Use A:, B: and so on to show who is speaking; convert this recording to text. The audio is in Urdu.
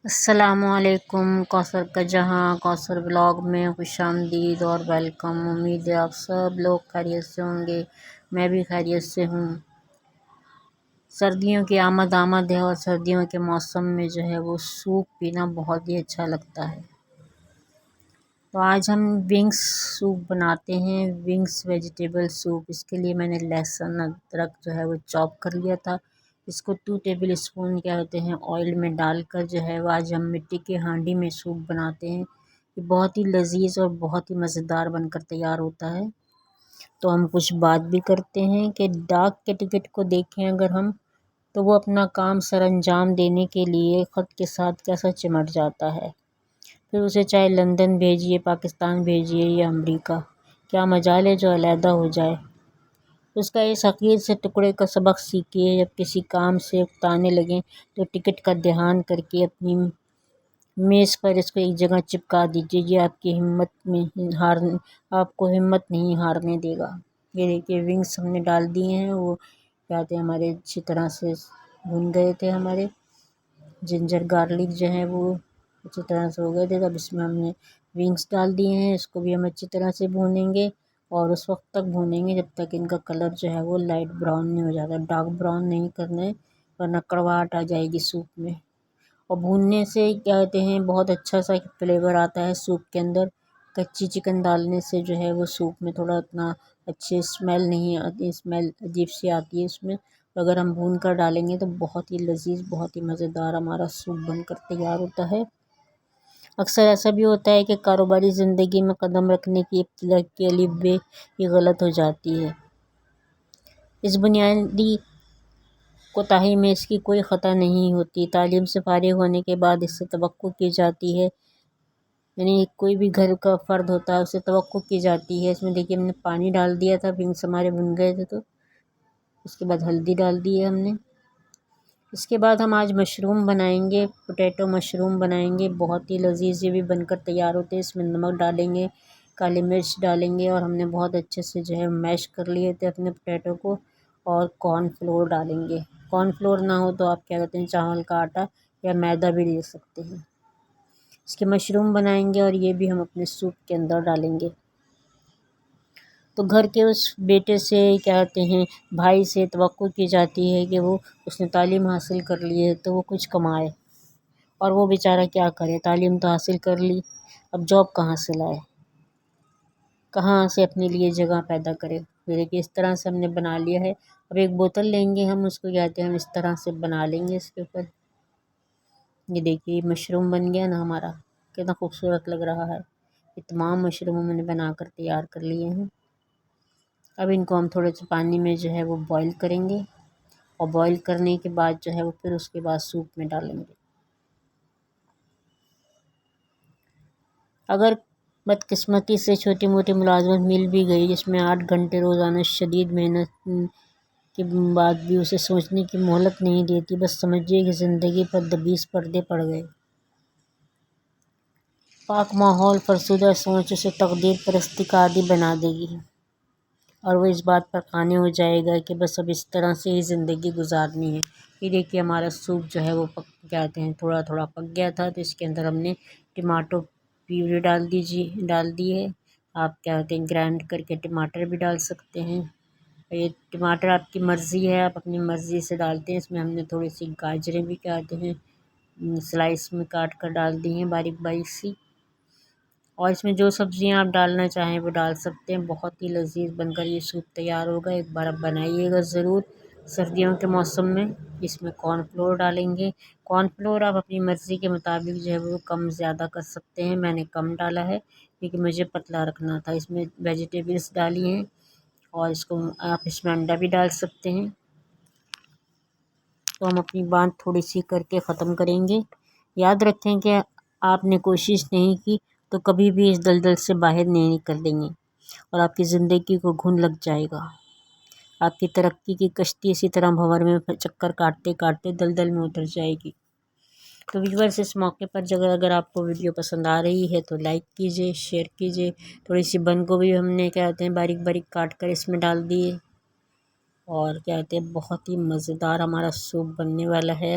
A: السلام علیکم، کوثر کا جہاں کوثر بلاگ میں خوش آمدید اور ویلکم۔ امید ہے آپ سب لوگ خیریت سے ہوں گے، میں بھی خیریت سے ہوں۔ سردیوں کی آمد ہے اور سردیوں کے موسم میں جو ہے وہ سوپ پینا بہت ہی اچھا لگتا ہے۔ تو آج ہم ونگس سوپ بناتے ہیں، ونگس ویجیٹیبل سوپ۔ اس کے لیے میں نے لہسن ادرک جو ہے وہ چاپ کر لیا تھا۔ اس کو 2 ٹیبل اسپون کیا ہوتے ہیں آئل میں ڈال کر جو ہے وہ آج ہم مٹی کے ہانڈی میں سوپ بناتے ہیں۔ یہ بہت ہی لذیذ اور بہت ہی مزیدار بن کر تیار ہوتا ہے۔ تو ہم کچھ بات بھی کرتے ہیں کہ ڈاک کے ٹکٹ کو دیکھیں اگر ہم، تو وہ اپنا کام سر انجام دینے کے لیے خط کے ساتھ کیسا چمٹ جاتا ہے۔ پھر اسے چاہے لندن بھیجیے، پاکستان بھیجیے یا امریکہ، کیا مجال ہے جو علیحدہ ہو جائے۔ اس کا اس حقیر سے ٹکڑے کا سبق سیکھیے، جب کسی کام سے اکتانے لگیں تو ٹکٹ کا دھیان کر کے اپنی میز پر اس کو ایک جگہ چپکا دیجیے۔ یہ آپ کو ہمت نہیں ہارنے دے گا۔ یہ دیکھیے ونگس ہم نے ڈال دیے ہیں، وہ کہتے ہیں ہمارے اچھی طرح سے بھن گئے تھے۔ ہمارے جنجر گارلک جو ہے وہ اچھی طرح سے ہو گئے تھے۔ اب اس میں ہم نے ونگس ڈال دیے ہیں، اس کو بھی ہم اچھی طرح سے بھونیں گے اور اس وقت تک بھونیں گے جب تک ان کا کلر جو ہے وہ لائٹ براؤن نہیں ہو جاتا۔ ڈارک براؤن نہیں کرنا ہے ورنہ کڑواہٹ آ جائے گی سوپ میں۔ اور بھوننے سے کیا کہتے ہیں بہت اچھا سا فلیور آتا ہے سوپ کے اندر۔ کچی چکن ڈالنے سے جو ہے وہ سوپ میں تھوڑا اتنا اچھے اسمیل نہیں آتی، اسمیل عجیب سی آتی ہے اس میں۔ اگر ہم بھون کر ڈالیں گے تو بہت ہی لذیذ، بہت ہی مزیدار ہمارا سوپ بن کر تیار ہوتا ہے۔ اکثر ایسا بھی ہوتا ہے کہ کاروباری زندگی میں قدم رکھنے کی ابتدا کی الف بے یہ غلط ہو جاتی ہے۔ اس بنیادی کوتاہی میں اس کی کوئی خطا نہیں ہوتی۔ تعلیم سے فارغ ہونے کے بعد اس سے توقع کی جاتی ہے، یعنی کوئی بھی گھر کا فرد ہوتا ہے اسے توقع کی جاتی ہے۔ اس میں دیکھیے ہم نے پانی ڈال دیا تھا، ونگس ہمارے بن گئے تھے، تو اس کے بعد ہلدی ڈال دی ہے ہم نے۔ اس کے بعد ہم آج مشروم بنائیں گے، پوٹیٹو مشروم بنائیں گے، بہت ہی لذیذ یہ بھی بن کر تیار ہوتے ہیں۔ اس میں نمک ڈالیں گے، کالی مرچ ڈالیں گے اور ہم نے بہت اچھے سے جو ہے میش کر لیے تھے اپنے پوٹیٹو کو، اور کارن فلور ڈالیں گے۔ کارن فلور نہ ہو تو آپ کیا کہتے ہیں چاول کا آٹا یا میدا بھی لے سکتے ہیں۔ اس کے مشروم بنائیں گے اور یہ بھی ہم اپنے سوپ کے اندر ڈالیں گے۔ تو گھر کے اس بیٹے سے کیا کہتے ہیں بھائی سے توقع کی جاتی ہے کہ اس نے تعلیم حاصل کر لی ہے تو وہ کچھ کمائے، اور وہ بیچارہ کیا کرے، تعلیم تو حاصل کر لی، اب جاب کہاں سے لائے، کہاں سے اپنے لیے جگہ پیدا کرے۔ دیکھیے اس طرح سے ہم نے بنا لیا ہے۔ اب ایک بوتل لیں گے ہم، اس کو کہتے ہیں ہم اس طرح سے بنا لیں گے اس کے اوپر۔ یہ دیکھیے مشروم بن گیا نا ہمارا، کتنا خوبصورت لگ رہا ہے۔ یہ تمام مشروم ہم نے بنا کر تیار کر لیے ہیں۔ اب ان کو ہم تھوڑے سے پانی میں جو ہے وہ بوائل کریں گے، اور بوائل کرنے کے بعد جو ہے وہ پھر اس کے بعد سوپ میں ڈالیں گے۔ اگر بدقسمتی سے چھوٹی موٹی ملازمت مل بھی گئی جس میں 8 گھنٹے روزانہ شدید محنت کے بعد بھی اسے سوچنے کی مہلت نہیں دیتی، بس سمجھیے کہ زندگی پر 20 پردے پڑ گئے۔ پاک ماحول، فرسودہ سوچ اسے تقدیر پرستی کا عادی بنا دے گی، اور وہ اس بات پر قانع ہو جائے گا کہ بس اب اس طرح سے ہی زندگی گزارنی ہے۔ یہ دیکھیے ہمارا سوپ جو ہے وہ کہتے ہیں تھوڑا تھوڑا پک گیا تھا، تو اس کے اندر ہم نے ٹماٹو پیوری ڈال دی ہے۔ آپ کیا کہتے ہیں گرائنڈ کر کے ٹماٹر بھی ڈال سکتے ہیں۔ یہ ٹماٹر آپ کی مرضی ہے، آپ اپنی مرضی سے ڈالتے ہیں۔ اس میں ہم نے تھوڑی سی گاجریں بھی کہتے ہیں سلائس میں کاٹ کر ڈال دی ہیں باریک باریک سی، اور اس میں جو سبزیاں آپ ڈالنا چاہیں وہ ڈال سکتے ہیں۔ بہت ہی لذیذ بن کر یہ سوپ تیار ہوگا، ایک بار آپ بنائیے گا ضرور سردیوں کے موسم میں۔ اس میں کارن فلور ڈالیں گے، کارن فلور آپ اپنی مرضی کے مطابق جو ہے وہ کم زیادہ کر سکتے ہیں۔ میں نے کم ڈالا ہے کیونکہ مجھے پتلا رکھنا تھا۔ اس میں ویجیٹیبلس ڈالی ہیں، اور آپ اس میں انڈا بھی ڈال سکتے ہیں۔ تو ہم اپنی بات تھوڑی سی کر کے ختم کریں گے۔ یاد رکھیں کہ آپ نے کوشش نہیں کی تو کبھی بھی اس دلدل سے باہر نہیں نکلیں گے، اور آپ کی زندگی کو گھن لگ جائے گا۔ آپ کی ترقی کی کشتی اسی طرح بھنور میں چکر کاٹتے کاٹتے دلدل میں اتر جائے گی۔ تو ویورز اس موقع پر اگر آپ کو ویڈیو پسند آ رہی ہے تو لائک کیجیے، شیئر کیجیے۔ تھوڑی سی بند گوبھی ہم نے کہتے ہیں باریک باریک کاٹ کر اس میں ڈال دیے، اور کہتے ہیں بہت ہی مزیدار ہمارا سوپ بننے والا ہے۔